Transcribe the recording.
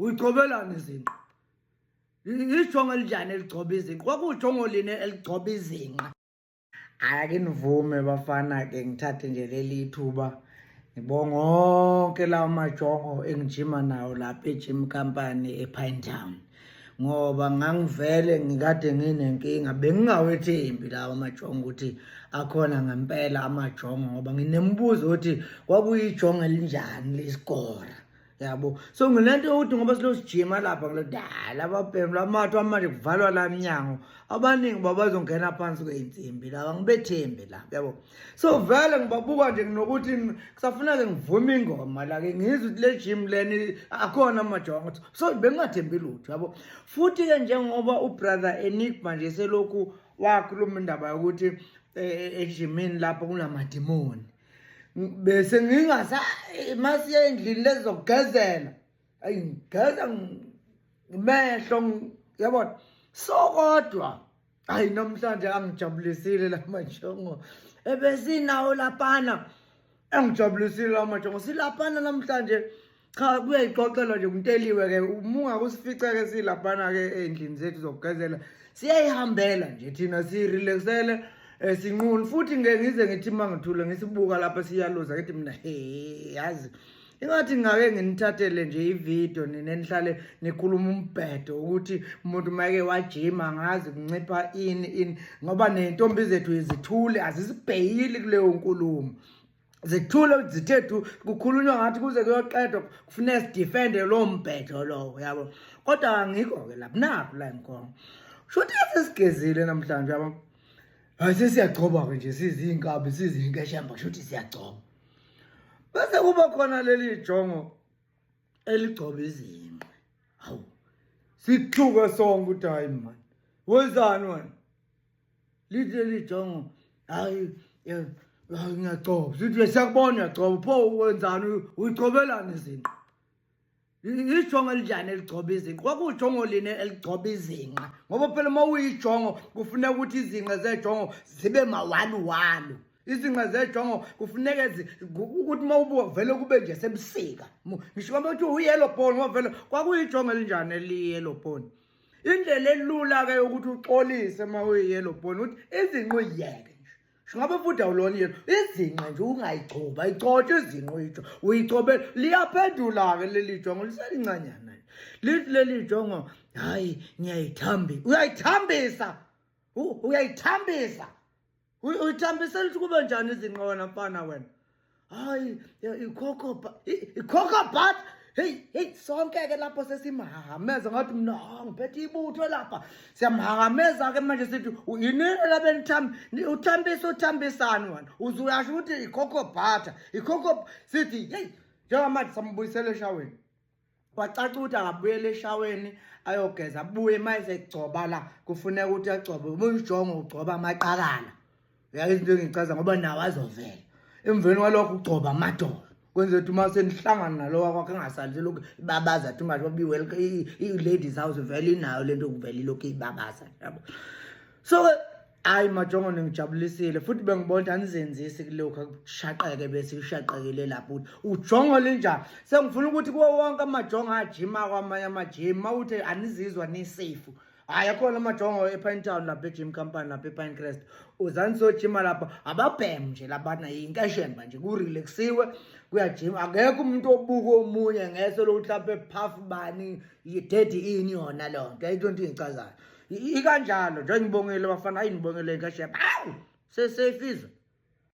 Uzigcobelani Izinqe? Ijongo elinjani eligcoba izinqe? Kwakujongo line eligcoba izinqe. Ake nivume bafana ke ngithathe nje leli thuba ngibonga wonke lawo majongo engijima nawo lapha e-gym company ePinetown. Ngoba ngangivele ngikade nginenkinga bengingawethembi lawo majongo ukuthi akhona ngempela amajongo ngoba nginembuzo ukuthi kwakuyijongo elinjani lesikora. Yabo, so nginento yokuthi ngoba silosijima lapha ngilodala ababhemu lamathu manje kuvalwa la minyango abaningi babazongena phansi kweinsimbi laba ngibethembe la yabo. So vele ngibabuka nje nginokuthi kusafuneka ngivume ingoma la ke ngizwe ukuthi le gym leni akhona amajongo so bengingathembi lutho yabo. Futhi ke njengoba ubrother Enigma nje selokhu wakhuluma indaba yokuthi ejimini lapha kunamadimoni bese ngingasa masiye endlini lezokugezela ayingeza ngimehlo yabona so kodwa ayi namhlanje angijabulisile la majongo ebesinawo laphana engijabulisile la majongo silaphana namhlanje cha kuyayixoxelwa nje unteliwe ke umunga kusifica ke silaphana ke endlini zethu zokugezela siyayihambela nje thina sirelaxele sinquni futhi ngeke ngize ngithi mangithule ngisibuka lapha siyaluza ngithi mina yazi ingathi ngake nginithathele nje ivideo nenihlale nikhuluma umbhedo ukuthi umuntu make wajima ngazi kuncipha ini ngoba nentombi zethu izithule azisibheyili kuleyo nkulumo zithule zithethu kukhulunywa ngathi kuze kuyoqedwa kufanele sidefende lo mbhedo lo yabo kodwa angikho ke lapha naphi la inkonzo shothi sesigezile namhlanje yabo. Hayi sesiyagcoba nje sizinkabi sizinkeshamba shothi siyagcoba. Bese kuba khona leli jongo eligcoba izinqe. Hawu. Sikhuka sonke ukuthi hayi man. Wenzani wena? Leli jongo hayi ngiyagcoba. Sithi siyakubona uyagcoba pho wenzani uyigcobelani izinqe? Ijongo elinjani eligcoba izinqe? Kwakujongo line eligcoba izinqe. Ngoba phela uma uyijongo kufuneka ukuthi izinqe zejongo zibe mawalu. Izinqe zejongo kufuneka ukuthi uma ubuka vele kube nje sebusika. Ngisho ukuthi uyellow bone ngoba vele kwakuyijongo elinjani eli-yellow bone. Indlela elula ke ukuthi uxolise uma uyi-yellow bone ukuthi izinqe uyiyeke. Shingabe futhi awulona yena izinqe nje ungayigcoba icotshe izinqe uyigcobela liyaphendula ke leli jongo liselincanyana lithi leli jongo hayi uyayithambisa uyithambisa lithi kube njani izinqe wena mfana wena hayi ikhokha but hey sonke ke lapho sesimhahameza ngathi mina ngiphethe ibutho lapha siyamhahameza ke manje sithi yini labe nithambi uthambisani wena uzuyasho ukuthi ikhokho sithi hey njengamanje sambuyisela eshaweni wacaca ukuthi akabuyele eshaweni ayogeza abuye manje egcoba la kufuneka ukuthi agcobe ubujongo ugcoba amaqakala yazi into engichaza ngoba nawo azovela emveni kwalokho ugcoba amadolo kwenze ukuthi uma senihlangana nalowa kwakhe engasali lokhu ibabaza athi manje babiwe i-ladies house vele inayo lento kuvela lokhu ibabaza yabo. So hayi majongo ngijabulisile futhi bengibona anizenzisi kulokho akushaqeke bese ushaqekele lapho ukuthi ujongo linjani sengifuna ukuthi kuwo wonke amajongo ajima kwamanye amajim mawuthi anizizwa ni safe hayi akhona amajongo ePinetown lapha e-gym company lapha ePinecrest uzani sojima lapha ababhemu nje labana yinkeshemba nje kurelaxiwe kuyajima akekho umuntu obuka omunye ngese lo mhlawumbe puff bani yi-dirty ini yona lonto ayikho into engichazayo ikanjalo nje ngibongile bafana ayinibongele inkeshemba hawu sesefizwe.